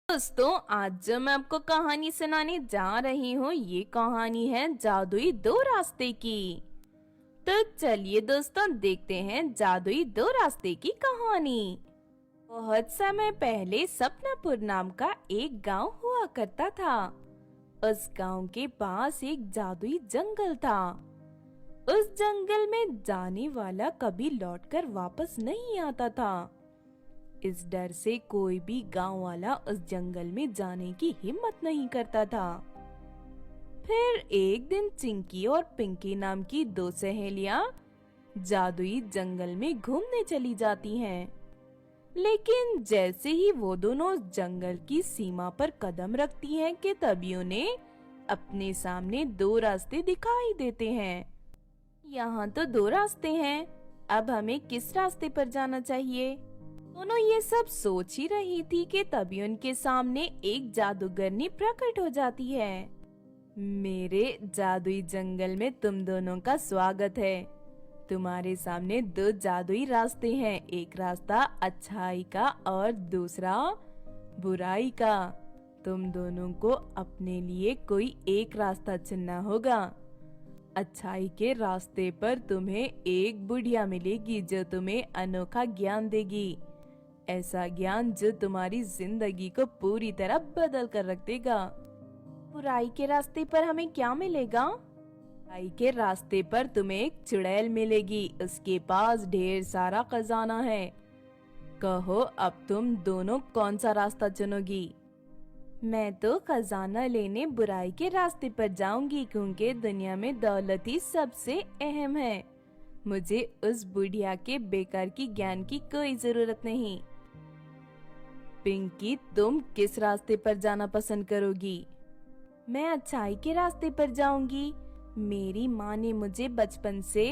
दोस्तों, आज जो मैं आपको कहानी सुनाने जा रही हूँ, ये कहानी है जादुई दो रास्ते की। तो चलिए दोस्तों, देखते हैं जादुई दो रास्ते की कहानी। बहुत समय पहले सपनापुर नाम का एक गांव हुआ करता था। उस गांव के पास एक जादुई जंगल था। उस जंगल में जाने वाला कभी लौटकर वापस नहीं आता था। इस डर से कोई भी गांव वाला उस जंगल में जाने की हिम्मत नहीं करता था। फिर एक दिन चिंकी और पिंकी नाम की दो सहेलियां जादुई जंगल में घूमने चली जाती हैं। लेकिन जैसे ही वो दोनों जंगल की सीमा पर कदम रखती हैं कि तभी उन्हें अपने सामने दो रास्ते दिखाई देते हैं। यहाँ तो दो रास्ते हैं, अब हमें किस रास्ते पर जाना चाहिए? दोनों ये सब सोच ही रही थी कि तभी उनके सामने एक जादूगरनी प्रकट हो जाती है। मेरे जादुई जंगल में तुम दोनों का स्वागत है। तुम्हारे सामने दो जादुई रास्ते हैं, एक रास्ता अच्छाई का और दूसरा बुराई का। तुम दोनों को अपने लिए कोई एक रास्ता चुनना होगा। अच्छाई के रास्ते पर तुम्हें एक बुढ़िया मिलेगी जो तुम्हें अनोखा ज्ञान देगी, ऐसा ज्ञान जो तुम्हारी जिंदगी को पूरी तरह बदल कर रख देगा। बुराई के रास्ते पर हमें क्या मिलेगा? बुराई के रास्ते पर तुम्हें एक चुड़ैल मिलेगी, उसके पास ढेर सारा खजाना है। कहो अब तुम दोनों कौन सा रास्ता चुनोगी? मैं तो खजाना लेने बुराई के रास्ते पर जाऊंगी, क्योंकि दुनिया में दौलत ही सबसे अहम है। मुझे उस बुढ़िया के बेकार की ज्ञान की कोई जरूरत नहीं। पिंकी, तुम किस रास्ते पर जाना पसंद करोगी? मैं अच्छाई के रास्ते पर जाऊंगी। मेरी माँ ने मुझे बचपन से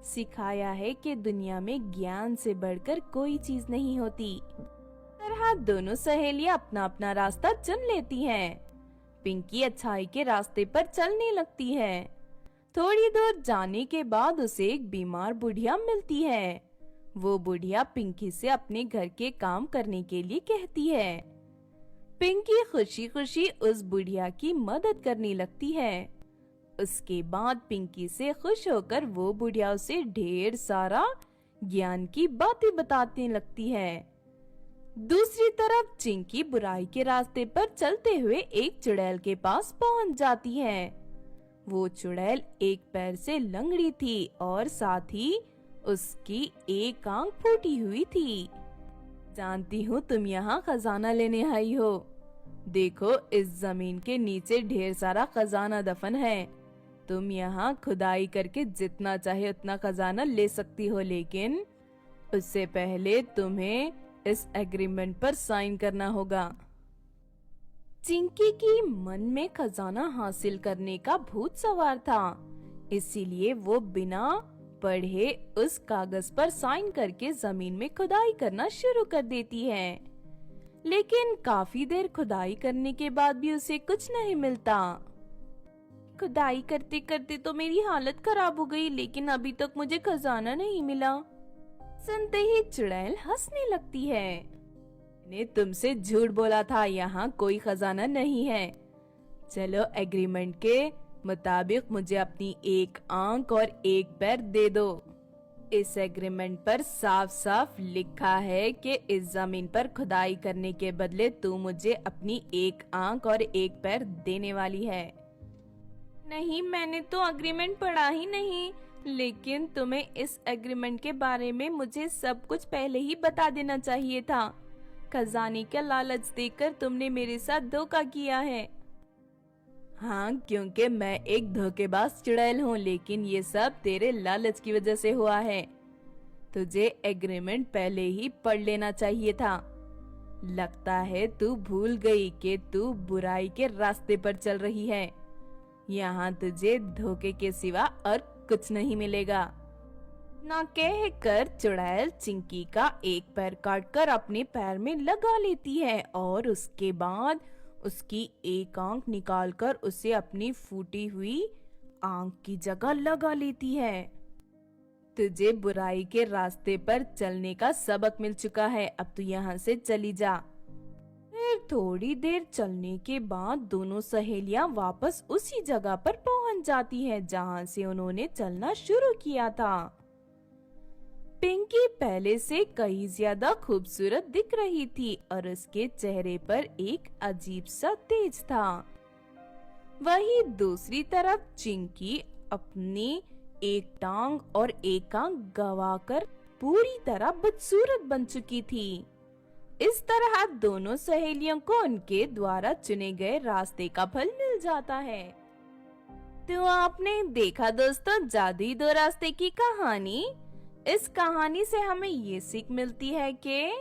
सिखाया है कि दुनिया में ज्ञान से बढ़कर कोई चीज नहीं होती। तरह दोनों सहेलियां अपना अपना रास्ता चुन लेती हैं। पिंकी अच्छाई के रास्ते पर चलने लगती है। थोड़ी दूर जाने के बाद उसे एक बीमार बुढ़िया मिलती है। वो बुढ़िया पिंकी से अपने घर के काम करने के लिए कहती है। पिंकी खुशी खुशी उस बुढ़िया की मदद करने लगती है। उसके बाद पिंकी से खुश होकर वो बुढ़िया उसे ढेर सारा ज्ञान की बातें बताने लगती है। दूसरी तरफ चिंकी बुराई के रास्ते पर चलते हुए एक चुड़ैल के पास पहुंच जाती है। वो चुड़ैल एक पैर से लंगड़ी थी और साथ ही उसकी एक आंख फूटी हुई थी। जानती हूँ तुम यहाँ खजाना लेने आई हो। देखो, इस जमीन के नीचे ढेर सारा खजाना दफन है। तुम यहाँ खुदाई करके जितना चाहे उतना खजाना ले सकती हो, लेकिन उससे पहले तुम्हें इस एग्रीमेंट पर साइन करना होगा। चिंकी की मन में खजाना हासिल करने का भूत सवार था, इसीलिए वो बिना पढ़े उस कागज पर साइन करके जमीन में खुदाई करना शुरू कर देती है। लेकिन काफी देर खुदाई करने के बाद भी उसे कुछ नहीं मिलता। खुदाई करते करते तो मेरी हालत खराब हो गई, लेकिन अभी तक मुझे खजाना नहीं मिला। सुनते ही चुड़ैल हंसने लगती है। मैंने तुमसे झूठ बोला था, यहाँ कोई खजाना नहीं है। चलो, एग्रीमेंट के मुताबिक मुझे अपनी एक आंख और एक पैर दे दो। इस एग्रीमेंट पर साफ साफ लिखा है कि इस जमीन पर खुदाई करने के बदले तू मुझे अपनी एक आंख और एक पैर देने वाली है। नहीं, मैंने तो एग्रीमेंट पढ़ा ही नहीं। लेकिन तुम्हें इस एग्रीमेंट के बारे में मुझे सब कुछ पहले ही बता देना चाहिए था। खजाने का लालच देकर तुमने मेरे साथ धोखा किया है। हाँ, क्योंकि मैं एक धोखेबाज चुड़ैल हूँ, लेकिन ये सब तेरे लालच की वजह से हुआ है। तुझे एग्रीमेंट पहले ही पढ़ लेना चाहिए था। लगता है तू भूल गई कि तू बुराई के रास्ते पर चल रही है। यहाँ तुझे धोखे के सिवा और कुछ नहीं मिलेगा। ना कहकर चुड़ैल चिंकी का एक पैर काटकर अपने पैर में लगा लेती है और उसके बाद उसकी एक आंख निकालकर उसे अपनी फूटी हुई आंख की जगह लगा लेती है। तुझे बुराई के रास्ते पर चलने का सबक मिल चुका है, अब तू यहाँ से चली जा। फिर थोड़ी देर चलने के बाद दोनों सहेलियां वापस उसी जगह पर पहुंच जाती हैं जहां से उन्होंने चलना शुरू किया था। पिंकी पहले से कहीं ज्यादा खूबसूरत दिख रही थी और उसके चेहरे पर एक अजीब सा तेज था। वहीं दूसरी तरफ चिंकी अपनी एक टांग और एक आंख गंवाकर पूरी तरह बदसूरत बन चुकी थी। इस तरह दोनों सहेलियों को उनके द्वारा चुने गए रास्ते का फल मिल जाता है। तो आपने देखा दोस्तों जादुई दो रास्ते की कहानी। इस कहानी से हमें ये सीख मिलती है कि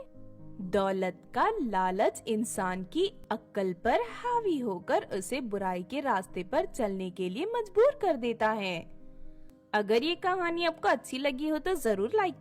दौलत का लालच इंसान की अक्ल पर हावी होकर उसे बुराई के रास्ते पर चलने के लिए मजबूर कर देता है। अगर ये कहानी आपको अच्छी लगी हो तो जरूर लाइक